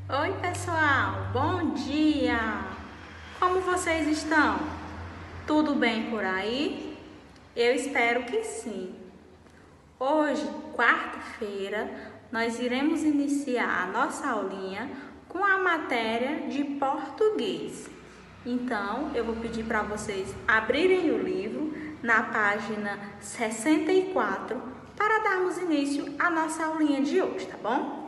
Oi, pessoal, bom dia! Como vocês estão? Tudo bem por aí? Eu espero que sim. Hoje, quarta-feira, nós iremos iniciar a nossa aulinha com a matéria de português. Então, eu vou pedir para vocês abrirem o livro na página 64 para darmos início à nossa aulinha de hoje, tá bom?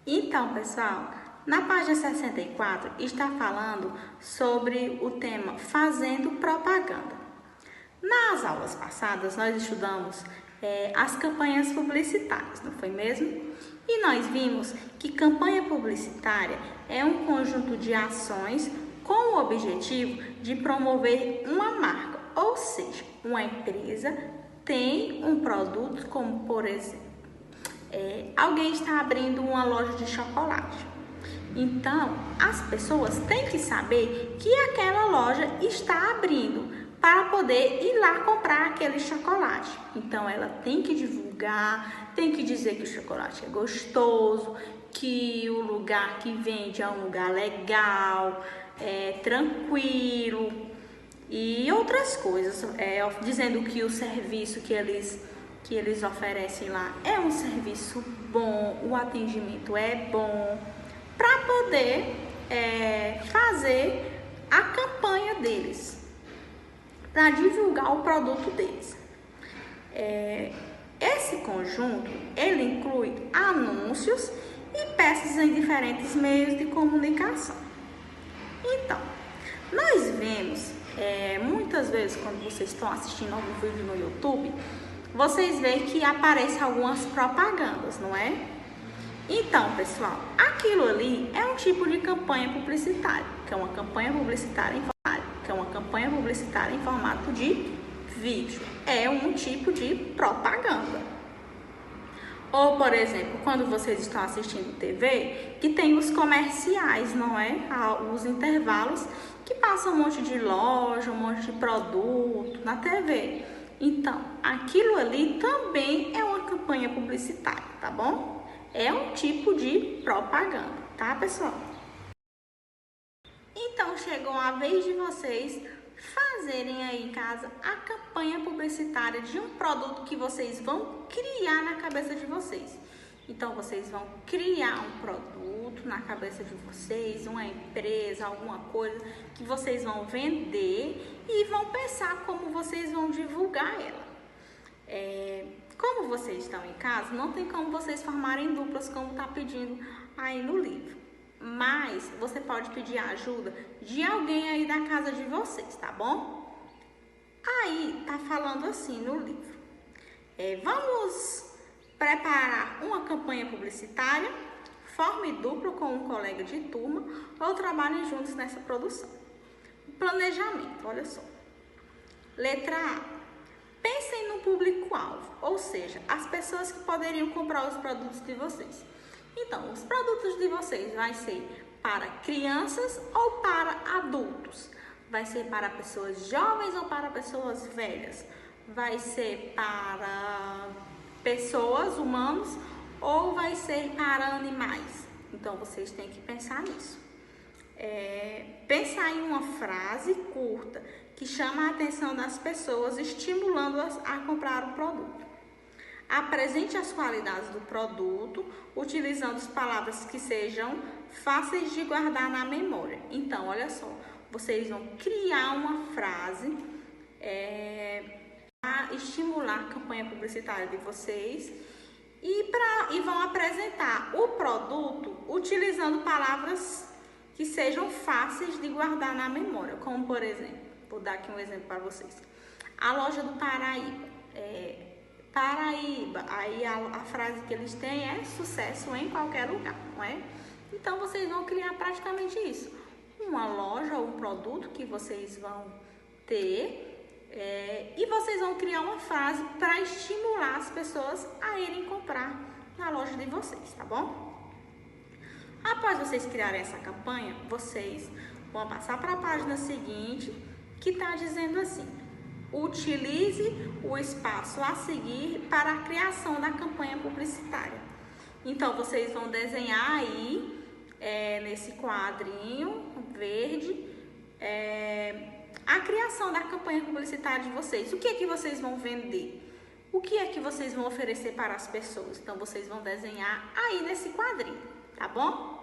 Então, pessoal, na página 64 está falando sobre o tema Fazendo Propaganda. Nas aulas passadas, nós estudamos as campanhas publicitárias, não foi mesmo? E nós vimos que campanha publicitária é um conjunto de ações com o objetivo de promover uma marca, ou seja, uma empresa tem um produto como, por exemplo, alguém está abrindo uma loja de chocolate. Então, as pessoas têm que saber que aquela loja está abrindo para poder ir lá comprar aquele chocolate. Então, ela tem que divulgar, tem que dizer que o chocolate é gostoso, que o lugar que vende é um lugar legal, tranquilo e outras coisas, dizendo que o serviço que eles oferecem lá é um serviço bom, o atendimento é bom, para poder fazer a campanha deles, para divulgar o produto deles. Esse conjunto, ele inclui anúncios e peças em diferentes meios de comunicação. Então, nós vemos, muitas vezes quando vocês estão assistindo algum vídeo no YouTube, vocês veem que aparecem algumas propagandas, não é? Então, pessoal, aquilo ali é um tipo de campanha publicitária, que é uma campanha publicitária em formato de vídeo. É um tipo de propaganda. Ou, por exemplo, quando vocês estão assistindo TV, que tem os comerciais, não é? Os intervalos que passam um monte de loja, um monte de produto na TV. Então, aquilo ali também é uma campanha publicitária, tá bom? É um tipo de propaganda, tá, pessoal? Então, chegou a vez de vocês fazerem aí em casa a campanha publicitária de um produto que vocês vão criar na cabeça de vocês. Então, vocês vão criar um produto na cabeça de vocês, uma empresa, alguma coisa que vocês vão vender e vão pensar como vocês vão divulgar ela. Como vocês estão em casa, não tem como vocês formarem duplas como está pedindo aí no livro. Mas você pode pedir a ajuda de alguém aí da casa de vocês, tá bom? Aí tá falando assim no livro. Vamos preparar uma campanha publicitária, forme duplo com um colega de turma ou trabalhem juntos nessa produção. Planejamento, olha só. Letra A. Pensem no público-alvo, ou seja, as pessoas que poderiam comprar os produtos de vocês. Então, os produtos de vocês vai ser para crianças ou para adultos? Vai ser para pessoas jovens ou para pessoas velhas? Vai ser para pessoas, humanos, ou vai ser para animais? Então, vocês têm que pensar nisso. Pensar em uma frase curta que chama a atenção das pessoas, estimulando-as a comprar o produto. Apresente as qualidades do produto, utilizando as palavras que sejam fáceis de guardar na memória. Então, olha só, vocês vão criar uma frase para estimular a campanha publicitária de vocês e vão apresentar o produto utilizando palavras que sejam fáceis de guardar na memória, como por exemplo, vou dar aqui um exemplo para vocês. A loja do Paraíba. Paraíba, aí a frase que eles têm é sucesso em qualquer lugar, não é? Então, vocês vão criar praticamente isso. Uma loja ou um produto que vocês vão ter e vocês vão criar uma frase para estimular as pessoas a irem comprar na loja de vocês, tá bom? Após vocês criarem essa campanha, vocês vão passar para a página seguinte, que está dizendo assim: utilize o espaço a seguir para a criação da campanha publicitária. Então, vocês vão desenhar aí, nesse quadrinho verde, a criação da campanha publicitária de vocês. O que é que vocês vão vender? O que é que vocês vão oferecer para as pessoas? Então, vocês vão desenhar aí nesse quadrinho, tá bom?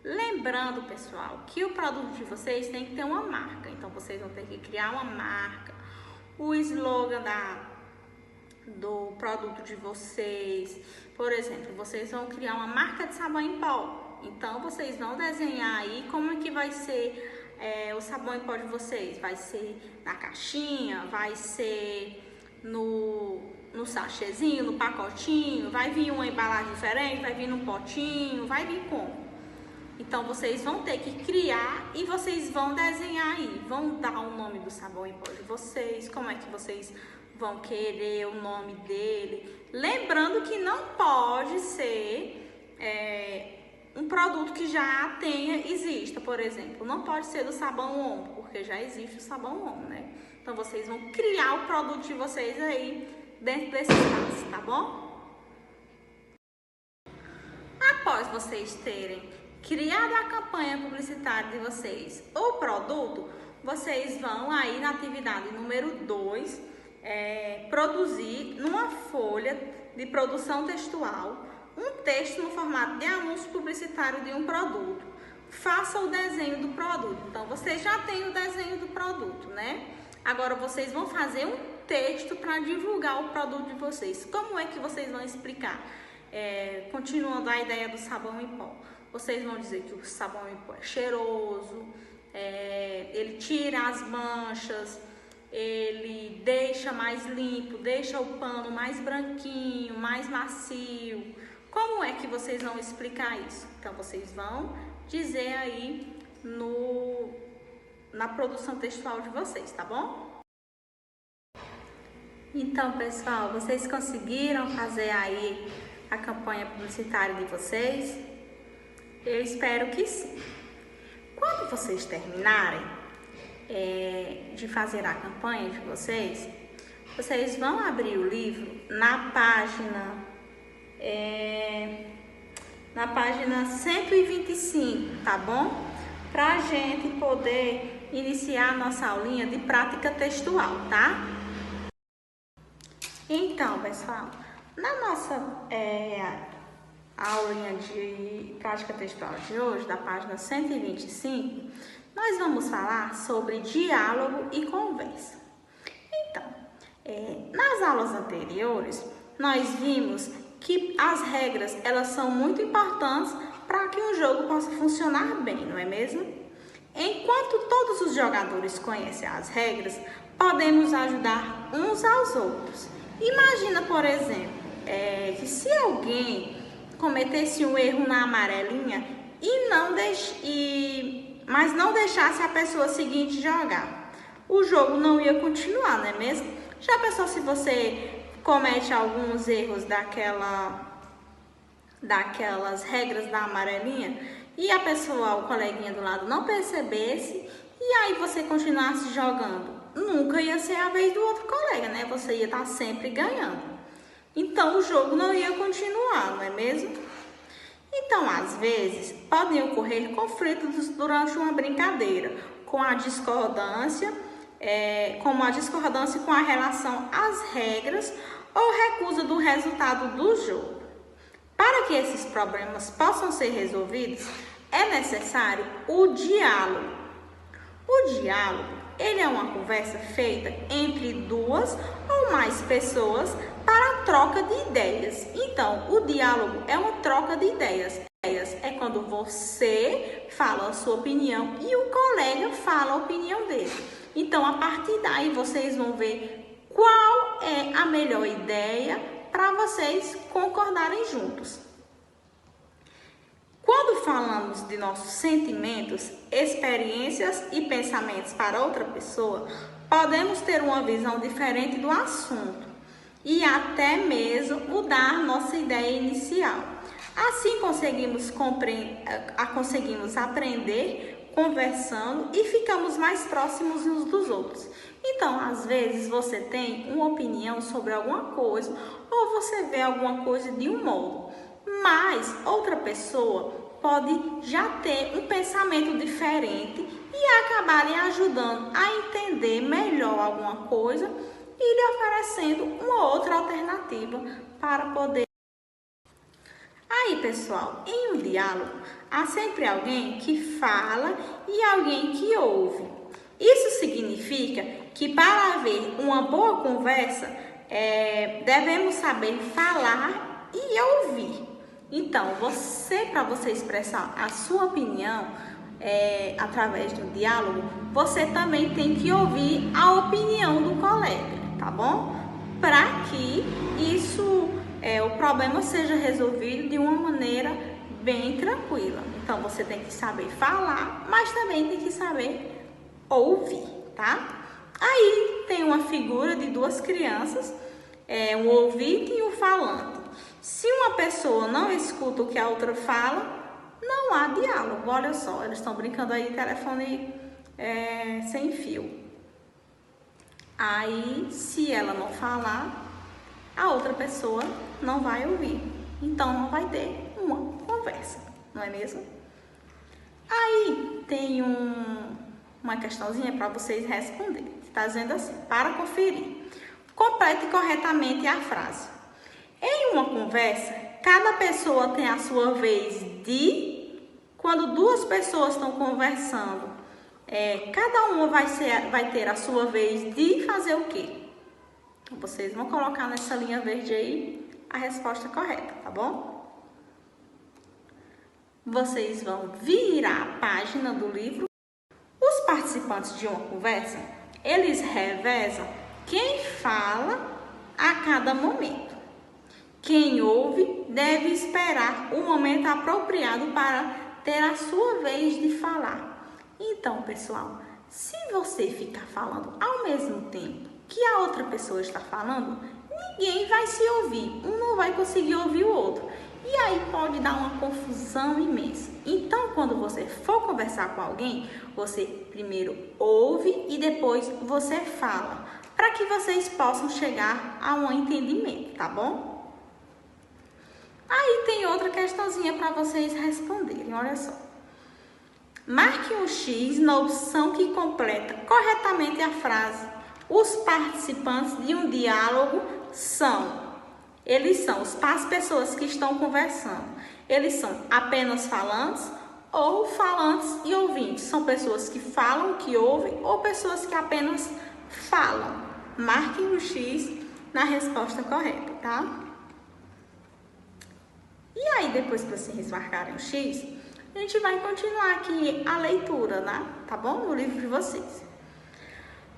Lembrando, pessoal, que o produto de vocês tem que ter uma marca. Então, vocês vão ter que criar uma marca, o slogan do produto de vocês. Por exemplo, vocês vão criar uma marca de sabão em pó. Então, vocês vão desenhar aí como é que vai ser o sabão em pó de vocês. Vai ser na caixinha, vai ser no sachêzinho, no pacotinho, vai vir uma embalagem diferente, vai vir num potinho, vai vir como? Então, vocês vão ter que criar e vocês vão desenhar aí. Vão dar o nome do sabão em pó de vocês, como é que vocês vão querer o nome dele. Lembrando que não pode ser um produto que já exista, por exemplo. Não pode ser do sabão Omo, porque já existe o sabão Omo, né? Então, vocês vão criar o produto de vocês aí dentro desse espaço, tá bom? Após vocês terem criado a campanha publicitária de vocês, o produto, vocês vão aí na atividade número 2, produzir numa folha de produção textual um texto no formato de anúncio publicitário de um produto. Faça o desenho do produto. Então, vocês já têm o desenho do produto, né? Agora, vocês vão fazer um texto para divulgar o produto de vocês. Como é que vocês vão explicar? Continuando a ideia do sabão em pó. Vocês vão dizer que o sabão em pó é cheiroso, ele tira as manchas, ele deixa mais limpo, deixa o pano mais branquinho, mais macio. Como é que vocês vão explicar isso? Então, vocês vão dizer aí na produção textual de vocês, tá bom? Então, pessoal, vocês conseguiram fazer aí a campanha publicitária de vocês? Eu espero que sim. Quando vocês terminarem de fazer a campanha de vocês, vocês vão abrir o livro na página 125, tá bom? Pra gente poder iniciar a nossa aulinha de prática textual, tá? Então, pessoal, na nossa aulinha de prática textual de hoje, da página 125, nós vamos falar sobre diálogo e conversa. Então, nas aulas anteriores, nós vimos que as regras, elas são muito importantes para que um jogo possa funcionar bem, não é mesmo? Enquanto todos os jogadores conhecem as regras, podemos ajudar uns aos outros. Imagina, por exemplo, que se alguém cometesse um erro na amarelinha mas não deixasse a pessoa seguinte jogar, o jogo não ia continuar, não é mesmo? Já pensou se você comete alguns erros daquelas regras da amarelinha e a pessoa, o coleguinha do lado, não percebesse e aí você continuasse jogando? Nunca ia ser a vez do outro colega, né? Você ia estar sempre ganhando. Então, o jogo não ia continuar, não é mesmo? Então, às vezes, podem ocorrer conflitos durante uma brincadeira, como a discordância com a relação às regras ou recusa do resultado do jogo. Para que esses problemas possam ser resolvidos, é necessário o diálogo. O diálogo, ele é uma conversa feita entre duas ou mais pessoas para a troca de ideias. Então, o diálogo é uma troca de ideias. É quando você fala a sua opinião e o colega fala a opinião dele. Então, a partir daí, vocês vão ver qual é a melhor ideia para vocês concordarem juntos. Quando falamos de nossos sentimentos, experiências e pensamentos para outra pessoa, podemos ter uma visão diferente do assunto e até mesmo mudar nossa ideia inicial. Assim conseguimos aprender conversando e ficamos mais próximos uns dos outros. Então, às vezes, você tem uma opinião sobre alguma coisa ou você vê alguma coisa de um modo, mas outra pessoa pode já ter um pensamento diferente e acabar lhe ajudando a entender melhor alguma coisa e lhe oferecendo uma outra alternativa para poder. Aí, pessoal, em um diálogo, há sempre alguém que fala e alguém que ouve. Isso significa que para haver uma boa conversa, devemos saber falar e ouvir. Então, para você expressar a sua opinião através do diálogo, você também tem que ouvir a opinião do colega, tá bom? Para que o problema seja resolvido de uma maneira bem tranquila. Então, você tem que saber falar, mas também tem que saber ouvir, tá? Aí tem uma figura de duas crianças, um ouvinte e um falante. Se uma pessoa não escuta o que a outra fala, não há diálogo. Olha só, eles estão brincando aí de telefone sem fio. Aí, se ela não falar, a outra pessoa não vai ouvir. Então, não vai ter uma conversa, não é mesmo? Aí, tem uma questãozinha para vocês responderem. Está dizendo assim, para conferir. Complete corretamente a frase. Em uma conversa, cada pessoa tem a sua vez de... Quando duas pessoas estão conversando, cada uma vai ter a sua vez de fazer o quê? Vocês vão colocar nessa linha verde aí a resposta correta, tá bom? Vocês vão virar a página do livro. Os participantes de uma conversa, eles revezam quem fala a cada momento. Quem ouve deve esperar o momento apropriado para ter a sua vez de falar. Então, pessoal, se você ficar falando ao mesmo tempo que a outra pessoa está falando, ninguém vai se ouvir, um não vai conseguir ouvir o outro. E aí pode dar uma confusão imensa. Então, quando você for conversar com alguém, você primeiro ouve e depois você fala, para que vocês possam chegar a um entendimento, tá bom? Aí tem outra questãozinha para vocês responderem, olha só. Marque um X na opção que completa corretamente a frase. Os participantes de um diálogo eles são as pessoas que estão conversando. Eles são apenas falantes ou falantes e ouvintes. São pessoas que falam, que ouvem ou pessoas que apenas falam. Marquem um X na resposta correta, tá? E aí, depois que vocês marcarem o X, a gente vai continuar aqui a leitura, né? Tá bom? No livro de vocês.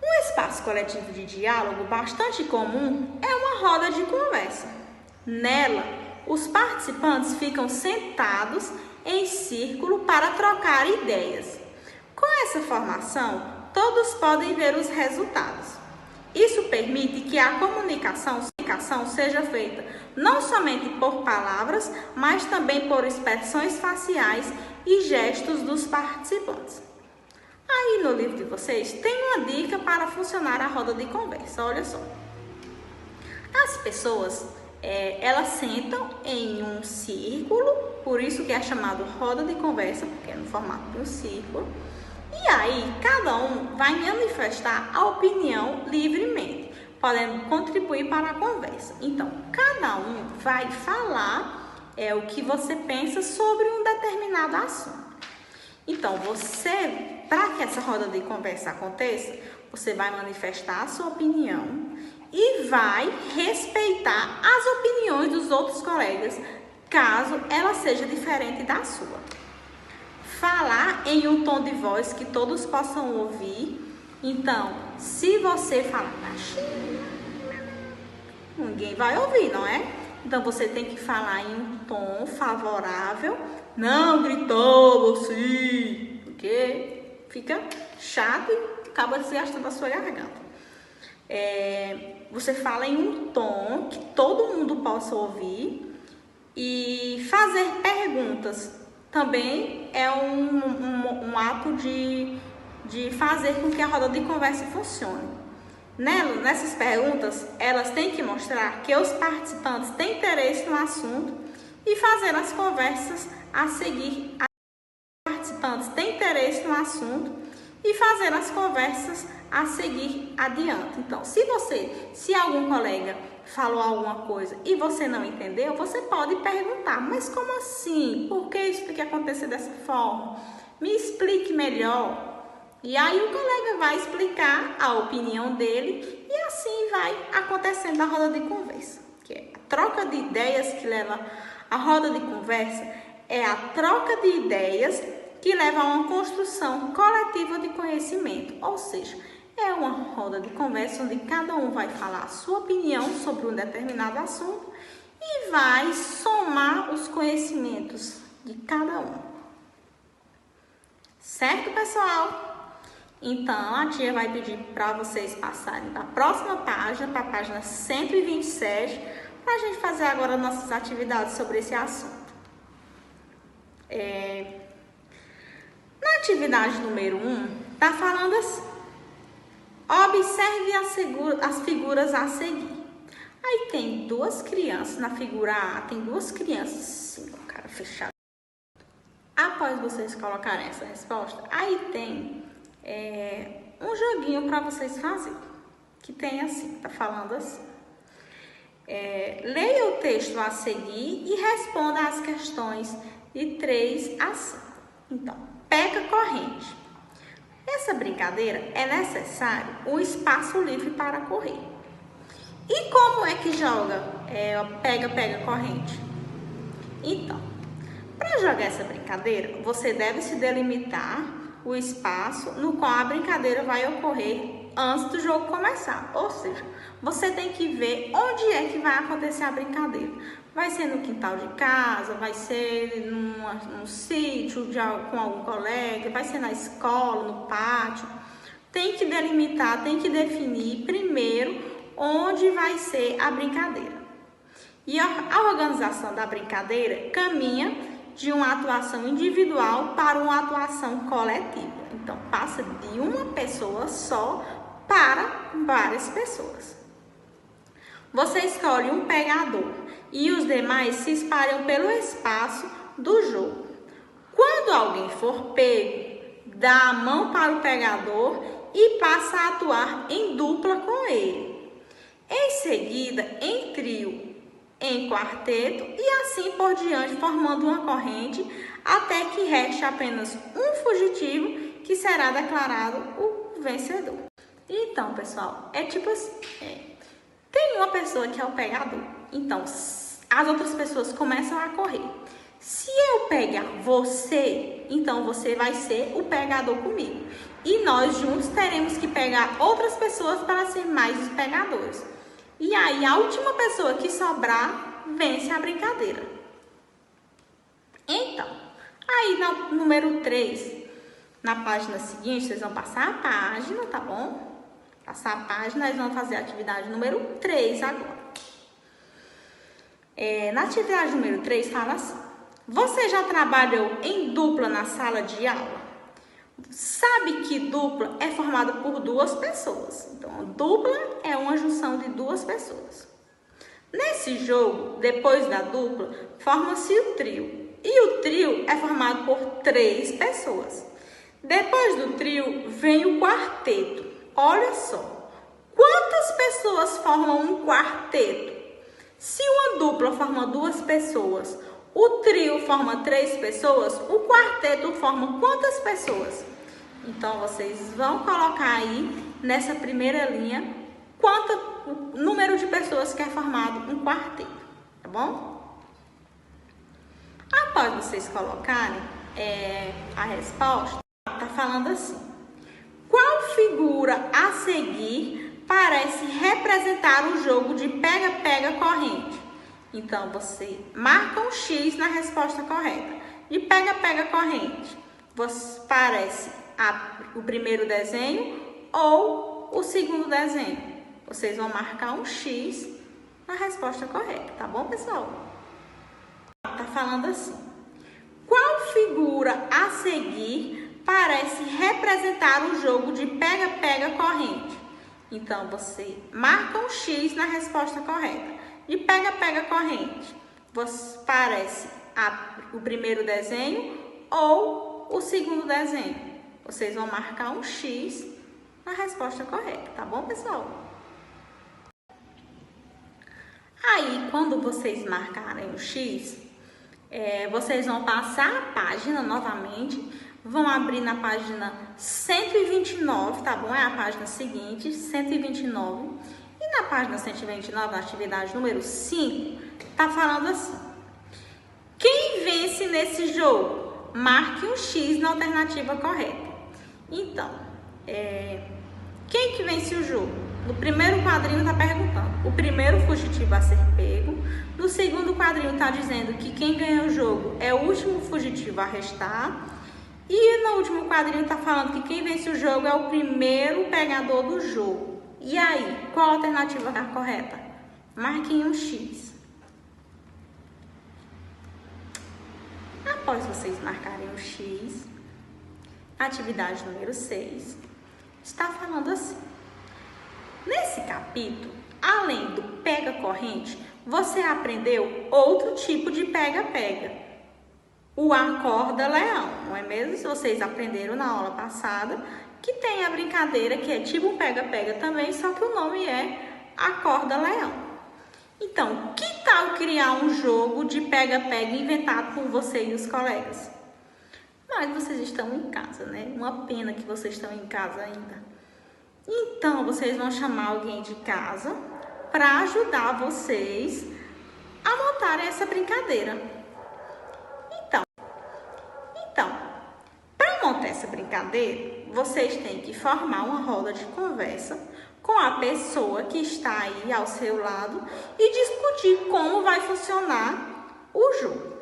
Um espaço coletivo de diálogo bastante comum é uma roda de conversa. Nela, os participantes ficam sentados em círculo para trocar ideias. Com essa formação, todos podem ver os resultados. Isso permite que a comunicação seja feita não somente por palavras, mas também por expressões faciais e gestos dos participantes. Aí no livro de vocês tem uma dica para funcionar a roda de conversa, olha só. As pessoas, elas sentam em um círculo, por isso que é chamado roda de conversa, porque é no formato de um círculo. E aí cada um vai manifestar a opinião livremente, podendo contribuir para a conversa. Então, cada um vai falar o que você pensa sobre um determinado assunto. Então, para que essa roda de conversa aconteça, você vai manifestar a sua opinião e vai respeitar as opiniões dos outros colegas, caso ela seja diferente da sua. Falar em um tom de voz que todos possam ouvir. Então, se você falar baixinho, ninguém vai ouvir, não é? Então, você tem que falar em um tom favorável. Não gritou você, porque fica chato e acaba desgastando a sua garganta. Você fala em um tom que todo mundo possa ouvir e fazer perguntas também é um ato de fazer com que a roda de conversa funcione. Nessas perguntas, elas têm que mostrar que os participantes têm interesse no assunto e fazer as conversas a seguir. Participantes têm interesse no assunto e fazer as conversas a seguir adiante. Então, se algum colega falou alguma coisa e você não entendeu, você pode perguntar, mas como assim? Por que isso tem que acontecer dessa forma? Me explique melhor. E aí o colega vai explicar a opinião dele e assim vai acontecendo a roda de conversa. Que é a troca de ideias que leva a roda de conversa, é a troca de ideias que leva a uma construção coletiva de conhecimento. Ou seja, é uma roda de conversa onde cada um vai falar a sua opinião sobre um determinado assunto e vai somar os conhecimentos de cada um. Certo, pessoal? Então, a tia vai pedir para vocês passarem para a próxima página, para a página 127, para a gente fazer agora nossas atividades sobre esse assunto. Na atividade número 1, está falando assim: observe as figuras a seguir. Aí tem duas crianças, na figura A tem duas crianças assim, com a cara fechada. Após vocês colocarem essa resposta, aí tem um joguinho para vocês fazerem, que tem assim, tá falando assim: leia o texto a seguir e responda as questões de 3 a 5. Então, pega corrente. Essa brincadeira é necessário um espaço livre para correr. E como é que joga pega corrente? Então, para jogar essa brincadeira, você deve se delimitar o espaço no qual a brincadeira vai ocorrer antes do jogo começar. Ou seja, você tem que ver onde é que vai acontecer a brincadeira. Vai ser no quintal de casa, vai ser num sítio com algum colega, vai ser na escola, no pátio. Tem que delimitar, tem que definir primeiro onde vai ser a brincadeira. E a organização da brincadeira caminha de uma atuação individual para uma atuação coletiva. Então, passa de uma pessoa só para várias pessoas. Você escolhe um pegador e os demais se espalham pelo espaço do jogo. Quando alguém for pego, dá a mão para o pegador e passa a atuar em dupla com ele. Em seguida, em trio, em quarteto e assim por diante, formando uma corrente até que reste apenas um fugitivo que será declarado o vencedor. Então, pessoal, é tipo assim, tem uma pessoa que é o pegador, então as outras pessoas começam a correr. Se eu pegar você, então você vai ser o pegador comigo. E nós juntos teremos que pegar outras pessoas para ser mais os pegadores. E aí, a última pessoa que sobrar, vence a brincadeira. Então, aí no número 3, na página seguinte, vocês vão passar a página, tá bom? Passar a página, nós vamos fazer a atividade número 3 agora. Na atividade número 3, fala assim: você já trabalhou em dupla na sala de aula? Sabe que dupla é formada por duas pessoas. Então, dupla é uma junção de duas pessoas. Nesse jogo, depois da dupla, forma-se o trio. E o trio é formado por 3 pessoas. Depois do trio, vem o quarteto. Olha só, quantas pessoas formam um quarteto? Se uma dupla forma 2 pessoas, o trio forma 3 pessoas, o quarteto forma quantas pessoas? Então, vocês vão colocar aí, nessa primeira linha, o número de pessoas que é formado um quarteto, tá bom? Após vocês colocarem a resposta, tá falando assim: qual figura a seguir parece representar o jogo de pega-pega corrente? Então, você marca um X na resposta correta. De pega-pega corrente, parece o primeiro desenho ou o segundo desenho. Vocês vão marcar um X na resposta correta, tá bom, pessoal? Tá falando assim: qual figura a seguir parece representar um jogo de pega-pega corrente. Então, você marca um X na resposta correta. De pega-pega corrente, parece o primeiro desenho ou o segundo desenho. Vocês vão marcar um X na resposta correta, tá bom, pessoal? Aí, quando vocês marcarem o X, vocês vão passar a página novamente, vão abrir na página 129, tá bom? É a página seguinte, 129. E na página 129, na atividade número 5, tá falando assim: quem vence nesse jogo? Marque um X na alternativa correta. Então, quem que vence o jogo? No primeiro quadrinho está perguntando o primeiro fugitivo a ser pego. No segundo quadrinho está dizendo que quem ganha o jogo é o último fugitivo a restar. E no último quadrinho está falando que quem vence o jogo é o primeiro pegador do jogo. E aí, qual a alternativa é a correta? Marquem um X. Após vocês marcarem o X, atividade número 6 está falando assim: nesse capítulo, além do pega-corrente, você aprendeu outro tipo de pega-pega, o acorda-leão, não é mesmo? Se vocês aprenderam na aula passada, que tem a brincadeira que é tipo um pega-pega também, só que o nome é acorda-leão. Então, que tal criar um jogo de pega-pega inventado por você e os colegas? Mas vocês estão em casa, né? Uma pena que vocês estão em casa ainda. Então, vocês vão chamar alguém de casa para ajudar vocês a montarem essa brincadeira. Então, para montar essa brincadeira, vocês têm que formar uma roda de conversa com a pessoa que está aí ao seu lado e discutir como vai funcionar o jogo.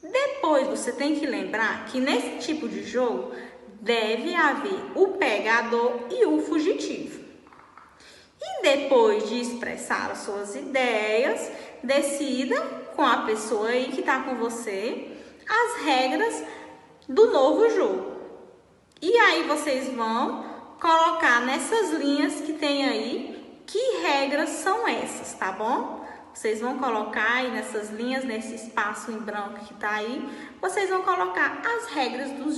Depois, você tem que lembrar que nesse tipo de jogo deve haver o pegador e o fugitivo. E depois de expressar as suas ideias, decida com a pessoa aí que está com você as regras do novo jogo. E aí vocês vão colocar nessas linhas que tem aí que regras são essas, tá bom? Vocês vão colocar aí nessas linhas, nesse espaço em branco que tá aí, vocês vão colocar as regras do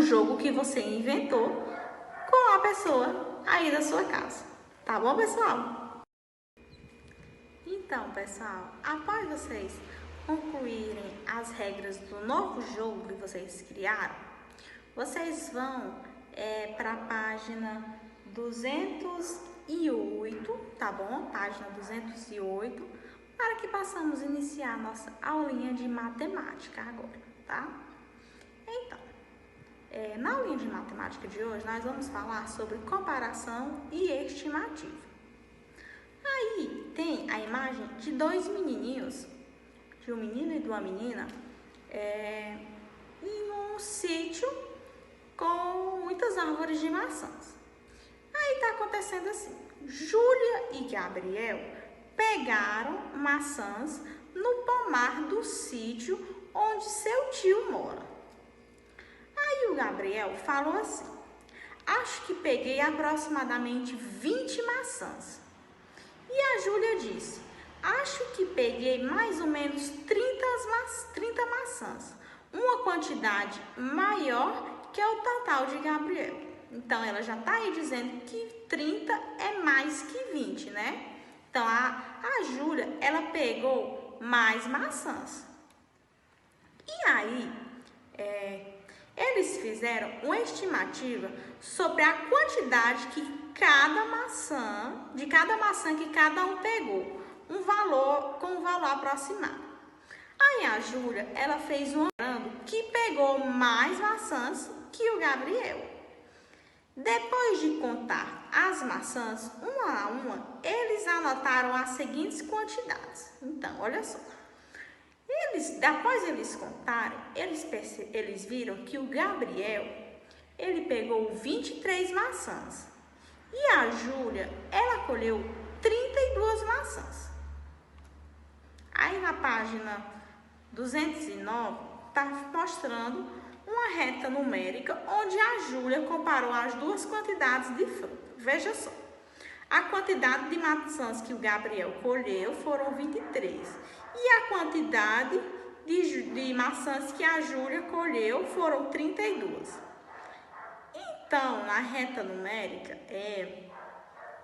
jogo que você inventou com a pessoa aí da sua casa. Tá bom, pessoal? Então, pessoal, após vocês concluírem as regras do novo jogo que vocês criaram, vocês vão para a página 208, tá bom? Página 208, para que possamos iniciar a nossa aulinha de matemática agora, tá? Então, na aulinha de matemática de hoje, nós vamos falar sobre comparação e estimativa. Aí tem a imagem de dois menininhos, de um menino e de uma menina, em um sítio com muitas árvores de maçãs. Aí tá acontecendo assim: Júlia e Gabriel pegaram maçãs no pomar do sítio onde seu tio mora. Aí o Gabriel falou assim: acho que peguei aproximadamente 20 maçãs. E a Júlia disse: acho que peguei mais ou menos 30 maçãs, uma quantidade maior que é o total de Gabriel. Então, ela já está aí dizendo que 30 é mais que 20, né? Então, a Júlia, ela pegou mais maçãs. E aí, eles fizeram uma estimativa sobre a quantidade que de cada maçã que cada um pegou, com um valor aproximado. Aí a Júlia, ela fez um que pegou mais maçãs que o Gabriel. Depois de contar as maçãs uma a uma, eles anotaram as seguintes quantidades. Então, olha só. Após eles contarem, eles viram que o Gabriel, ele pegou 23 maçãs. E a Júlia, ela colheu 32 maçãs. Aí na página 209, tá mostrando uma reta numérica onde a Júlia comparou as duas quantidades de fruta. Veja só. A quantidade de maçãs que o Gabriel colheu foram 23. E a quantidade de maçãs que a Júlia colheu foram 32. Então, na reta numérica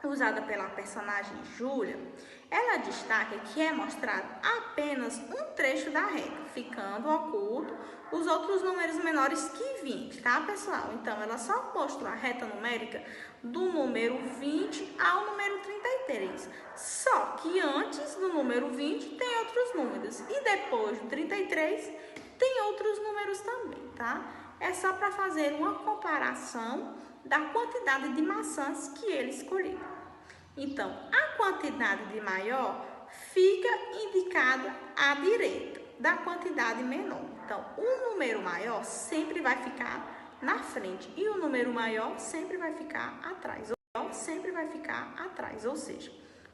usada pela personagem Júlia, ela destaca que é mostrado apenas um trecho da reta, ficando oculto os outros números menores que 20, tá, pessoal? Então, ela só mostrou a reta numérica do número 20 ao número 33. Só que antes do número 20 tem outros números e depois do 33 tem outros números também, tá? É só para fazer uma comparação da quantidade de maçãs que ele escolheu. Então, a quantidade de maior fica indicada à direita da quantidade menor. Então, o número maior sempre vai ficar na frente e o número maior sempre vai ficar atrás. Ou seja,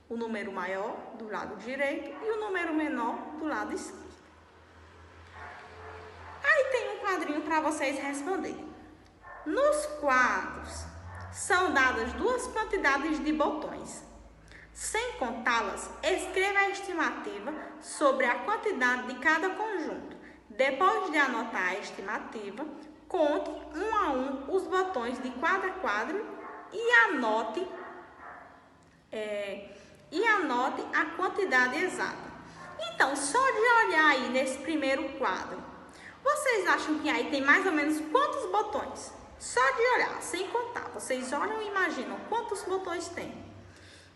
o número maior do lado direito e o número menor do lado esquerdo. Aí tem um quadrinho para vocês responderem. Nos quadros são dadas duas quantidades de botões. Sem contá-las, escreva a estimativa sobre a quantidade de cada conjunto. Depois de anotar a estimativa, conte um a um os botões de cada quadro e anote a quantidade exata. Então, só de olhar aí nesse primeiro quadro, vocês acham que aí tem mais ou menos quantos botões? Só de olhar, sem contar. Vocês olham e imaginam quantos botões tem.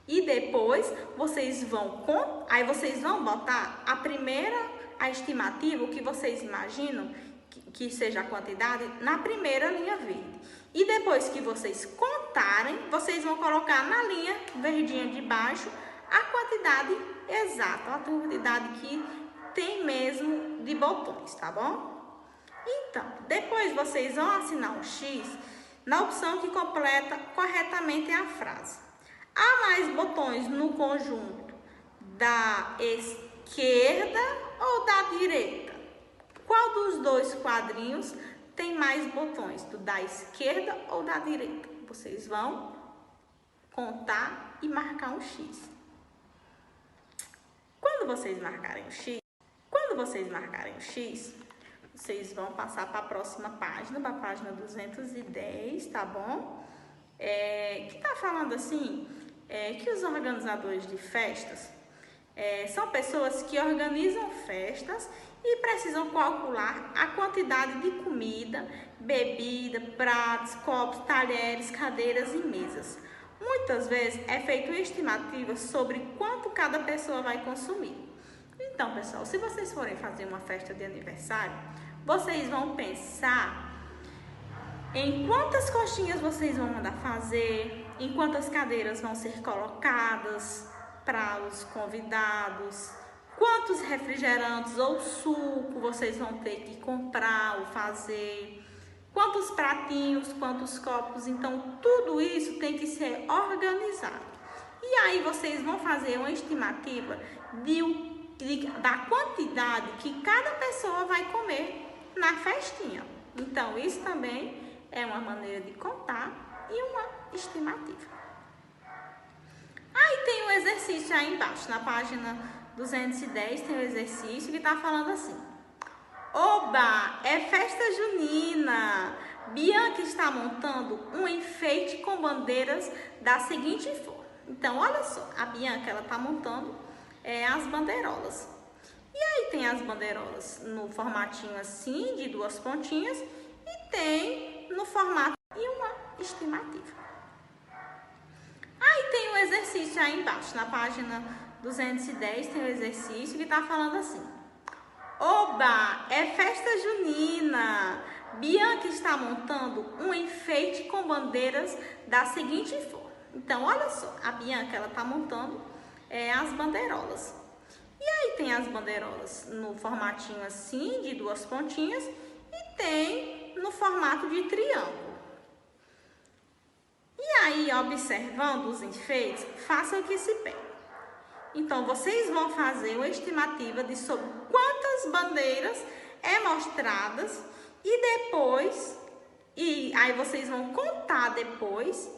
E depois vocês vão botar a estimativa, o que vocês imaginam que seja a quantidade, na primeira linha verde. E depois que vocês contarem, vocês vão colocar na linha verdinha de baixo a quantidade exata, a quantidade que tem mesmo de botões, tá bom? Então, depois vocês vão assinar um X na opção que completa corretamente a frase. Há mais botões no conjunto da esquerda ou da direita? Qual dos dois quadrinhos tem mais botões? Do da esquerda ou da direita? Vocês vão contar e marcar um X. Quando vocês marcarem o X, vocês vão passar para a próxima página, para a página 210, tá bom? Que tá falando assim, que os organizadores de festas são pessoas que organizam festas e precisam calcular a quantidade de comida, bebida, pratos, copos, talheres, cadeiras e mesas. Muitas vezes é feita uma estimativa sobre quanto cada pessoa vai consumir. Então, pessoal, se vocês forem fazer uma festa de aniversário, vocês vão pensar em quantas coxinhas vocês vão mandar fazer, em quantas cadeiras vão ser colocadas para os convidados, quantos refrigerantes ou suco vocês vão ter que comprar ou fazer, quantos pratinhos, quantos copos. Então, tudo isso tem que ser organizado. E aí, vocês vão fazer uma estimativa da quantidade que cada pessoa vai comer na festinha. Então, isso também é uma maneira de contar e uma estimativa. Aí tem um exercício aí embaixo, na página 210 tem um exercício que está falando assim. Oba, é festa junina! Bianca está montando um enfeite com bandeiras da seguinte forma. Então, olha só, a Bianca ela está montando as bandeirolas. E aí tem as bandeirolas no formatinho assim, de duas pontinhas, e tem no formato e uma estimativa. Aí tem um exercício aí embaixo, na página 210 tem um exercício que está falando assim. Oba, é festa junina! Bianca está montando um enfeite com bandeiras da seguinte forma. Então, olha só, a Bianca ela está montando as bandeirolas. E aí tem as bandeirolas no formatinho assim, de duas pontinhas, e tem no formato de triângulo. E aí, observando os enfeites, façam o que se pede. Então, vocês vão fazer uma estimativa de sobre quantas bandeiras mostradas e aí vocês vão contar depois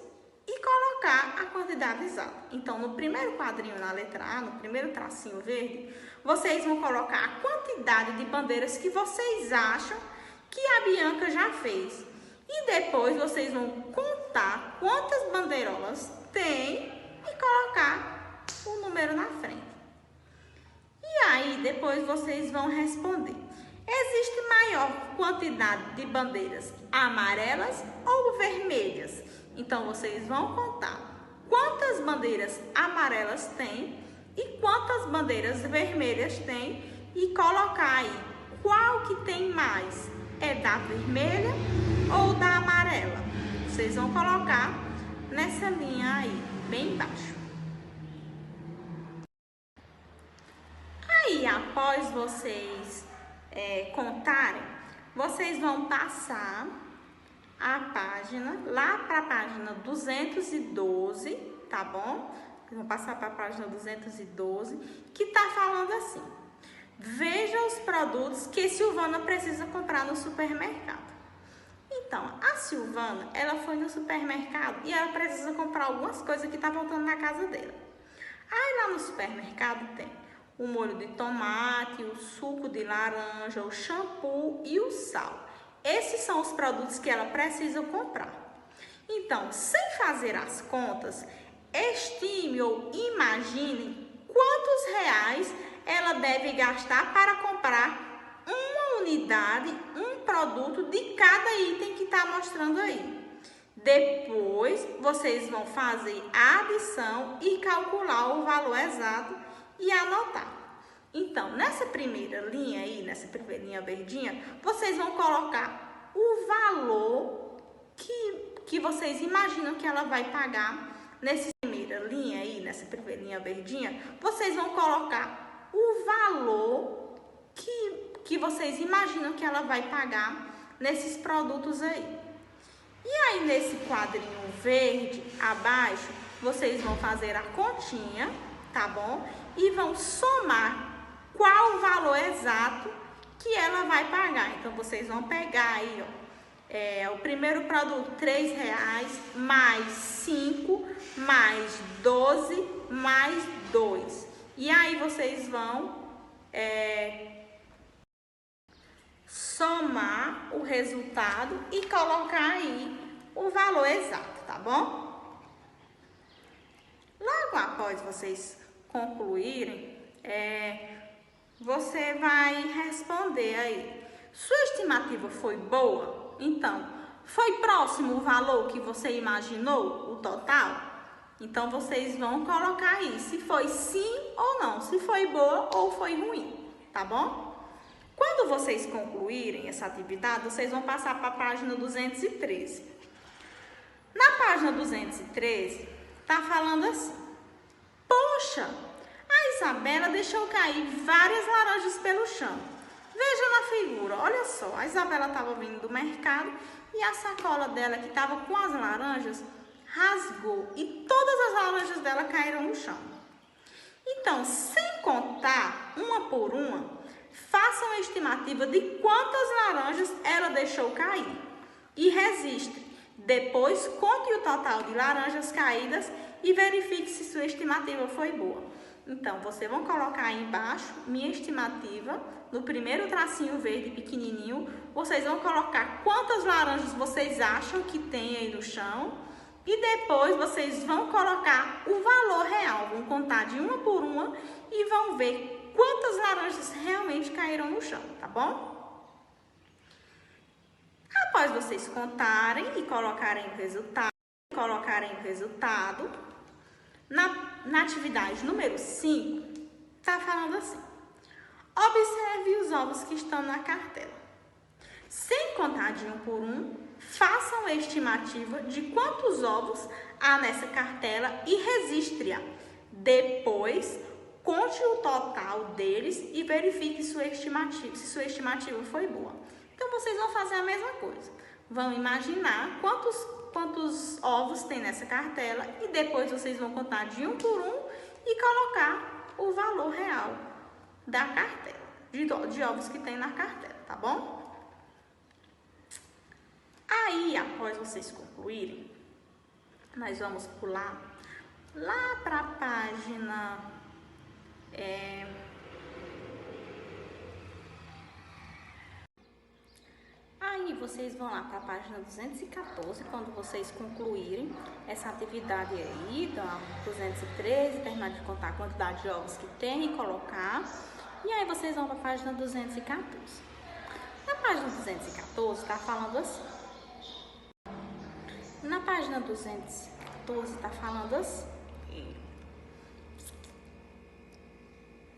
e colocar a quantidade exata. Então, no primeiro quadrinho na letra A, no primeiro tracinho verde, vocês vão colocar a quantidade de bandeiras que vocês acham que a Bianca já fez. E depois vocês vão contar quantas bandeirolas tem e colocar o número na frente. E aí, depois vocês vão responder: existe maior quantidade de bandeiras amarelas ou vermelhas? Então, vocês vão contar quantas bandeiras amarelas tem e quantas bandeiras vermelhas tem e colocar aí qual que tem mais. É da vermelha ou da amarela? Vocês vão colocar nessa linha aí, bem embaixo. Aí, após vocês contarem, vocês vão passar a página lá para a página 212, tá bom? Vão passar para a página 212, que tá falando assim: veja os produtos que Silvana precisa comprar no supermercado. Então, a Silvana, ela foi no supermercado e ela precisa comprar algumas coisas que tá faltando na casa dela. Aí lá no supermercado tem o molho de tomate, o suco de laranja, o shampoo e o sal. Esses são os produtos que ela precisa comprar. Então, sem fazer as contas, estime ou imagine quantos reais ela deve gastar para comprar uma unidade, um produto de cada item que está mostrando aí. Depois, vocês vão fazer a adição e calcular o valor exato e anotar. Então, nessa primeira linha aí, nessa primeira linha verdinha, vocês vão colocar o valor que vocês imaginam que ela vai pagar. Nessa primeira linha aí, nessa primeira linha verdinha, vocês vão colocar o valor que vocês imaginam que ela vai pagar nesses produtos aí. E aí, nesse quadrinho verde abaixo, vocês vão fazer a continha, tá bom? E vão somar qual o valor exato que ela vai pagar. Então, vocês vão pegar aí, ó, o primeiro produto, R$3, mais 5, mais 12, mais 2. E aí, vocês vão somar o resultado e colocar aí o valor exato, tá bom? Logo após vocês concluírem, você vai responder aí: sua estimativa foi boa? Então, foi próximo o valor que você imaginou, o total? Então, vocês vão colocar aí se foi sim ou não, se foi boa ou foi ruim, tá bom? Quando vocês concluírem essa atividade, vocês vão passar para a página 213. Na página 213, tá falando assim: poxa, a Isabela deixou cair várias laranjas pelo chão. Veja na figura, olha só, a Isabela estava vindo do mercado e a sacola dela que estava com as laranjas rasgou e todas as laranjas dela caíram no chão. Então, sem contar uma por uma, faça uma estimativa de quantas laranjas ela deixou cair e registre. Depois, conte o total de laranjas caídas e verifique se sua estimativa foi boa. Então, vocês vão colocar aí embaixo, minha estimativa, no primeiro tracinho verde pequenininho, vocês vão colocar quantas laranjas vocês acham que tem aí no chão e depois vocês vão colocar o valor real, vão contar de uma por uma e vão ver quantas laranjas realmente caíram no chão, tá bom? Após vocês contarem e colocarem o resultado, na atividade número 5, tá falando assim: observe os ovos que estão na cartela. Sem contar de um por um, façam a estimativa de quantos ovos há nessa cartela e registre-a. Depois, conte o total deles e verifique se sua estimativa foi boa. Então, vocês vão fazer a mesma coisa. Vão imaginar quantos ovos tem nessa cartela e depois vocês vão contar de um por um e colocar o valor real da cartela. de ovos que tem na cartela, tá bom? Aí, após vocês concluírem, nós vamos pular lá para a página Aí vocês vão lá para a página 214, quando vocês concluírem essa atividade aí, da 213, terminar de contar a quantidade de ovos que tem e colocar. E aí vocês vão para a página 214. Na página 214 está falando assim. Na página 214 está falando assim.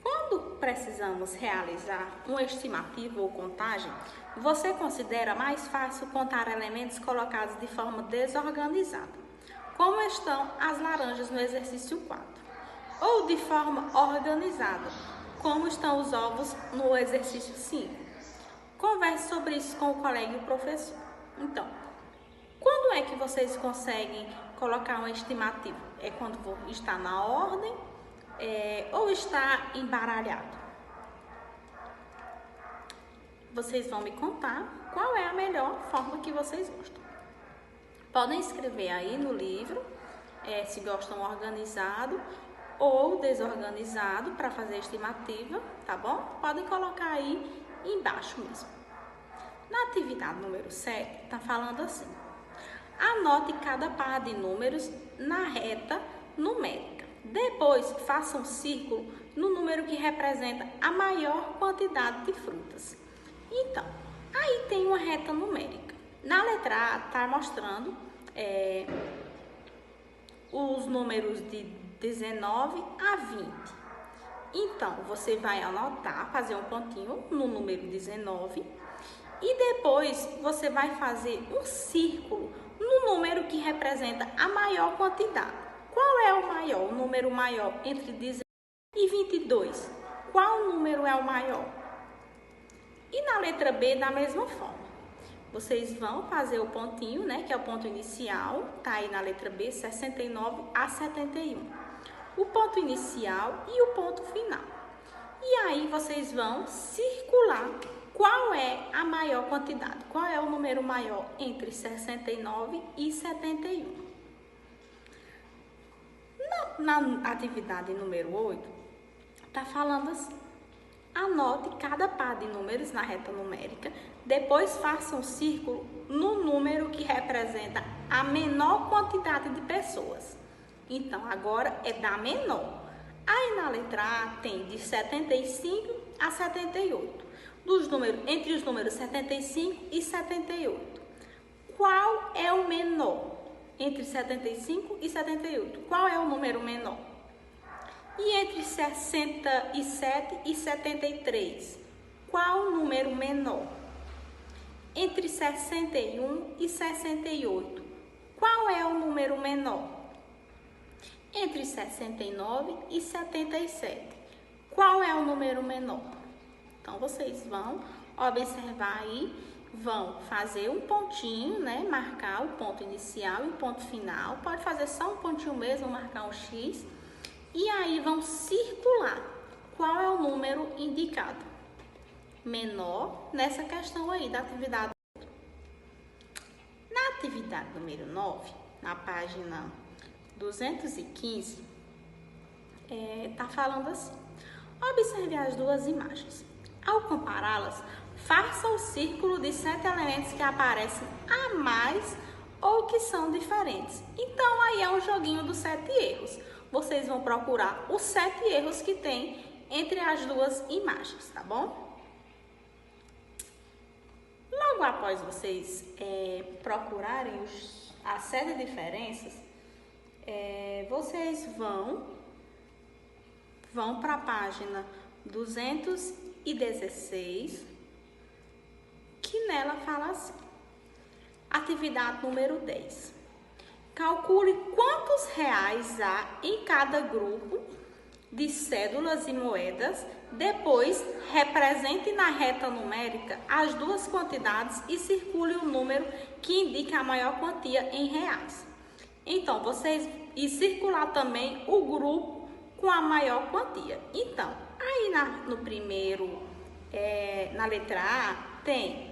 Quando precisamos realizar uma estimativa ou contagem, você considera mais fácil contar elementos colocados de forma desorganizada, como estão as laranjas no exercício 4, ou de forma organizada, como estão os ovos no exercício 5. Converse sobre isso com o colega e o professor. Então, quando é que vocês conseguem colocar uma estimativa? É quando está na ordem ou está embaralhado? Vocês vão me contar qual é a melhor forma que vocês gostam. Podem escrever aí no livro se gostam organizado ou desorganizado para fazer a estimativa, tá bom? Podem colocar aí embaixo mesmo. Na atividade número 7, tá falando assim. Anote cada par de números na reta numérica. Depois, faça um círculo no número que representa a maior quantidade de frutas. Então, aí tem uma reta numérica. Na letra A, está mostrando os números de 19 a 20. Então, você vai anotar, fazer um pontinho no número 19 e depois você vai fazer um círculo no número que representa a maior quantidade. Qual é o maior? O número maior entre 19 e 22. Qual número é o maior? E na letra B, da mesma forma. Vocês vão fazer o pontinho, né? Que é o ponto inicial. Tá aí na letra B, 69 a 71. O ponto inicial e o ponto final. E aí, vocês vão circular qual é a maior quantidade. Qual é o número maior entre 69 e 71. Na atividade número 8, tá falando assim. Anote cada par de números na reta numérica, depois faça um círculo no número que representa a menor quantidade de pessoas. Então, agora é da menor. Aí na letra A tem de 75 a 78. Entre os números 75 e 78. Qual é o menor? Entre 75 e 78. Qual é o número menor? E entre 67 e 73, qual o número menor? Entre 61 e 68, qual é o número menor? Entre 69 e 77, qual é o número menor? Então, vocês vão observar aí, vão fazer um pontinho, né? Marcar o ponto inicial e o ponto final. Pode fazer só um pontinho mesmo, marcar um X. E aí vão circular qual é o número indicado menor nessa questão aí da atividade. Na atividade número 9, na página 215, tá falando assim. Observe as duas imagens. Ao compará-las, faça o círculo de 7 elementos que aparecem a mais ou que são diferentes. Então, aí é um joguinho dos 7 erros. Vocês vão procurar os 7 erros que tem entre as duas imagens, tá bom? Logo após vocês procurarem as 7 diferenças, vocês vão para a página 216, que nela fala assim. Atividade número 10. Calcule quantos reais há em cada grupo de cédulas e moedas. Depois, represente na reta numérica as duas quantidades e circule o número que indica a maior quantia em reais. Então, vocês e circular também o grupo com a maior quantia. Então, aí no primeiro na letra A tem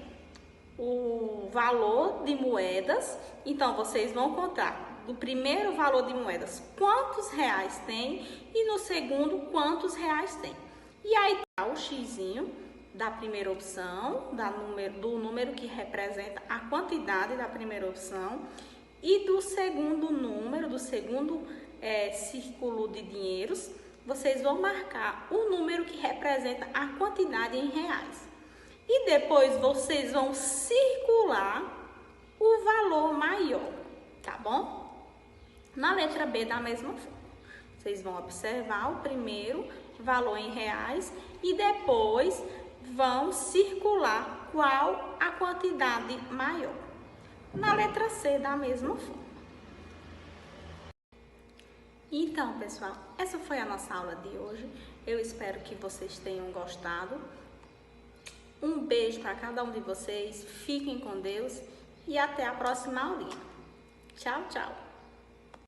o valor de moedas, então vocês vão contar do primeiro valor de moedas quantos reais tem e no segundo quantos reais tem. E aí tá o xizinho da primeira opção, do número que representa a quantidade da primeira opção e do segundo número, do segundo círculo de dinheiros, vocês vão marcar o número que representa a quantidade em reais. E depois vocês vão circular o valor maior, tá bom? Na letra B, da mesma forma. Vocês vão observar o primeiro valor em reais e depois vão circular qual a quantidade maior. Na letra C, da mesma forma. Então, pessoal, essa foi a nossa aula de hoje. Eu espero que vocês tenham gostado. Um beijo para cada um de vocês, fiquem com Deus e até a próxima aulinha. Tchau, tchau!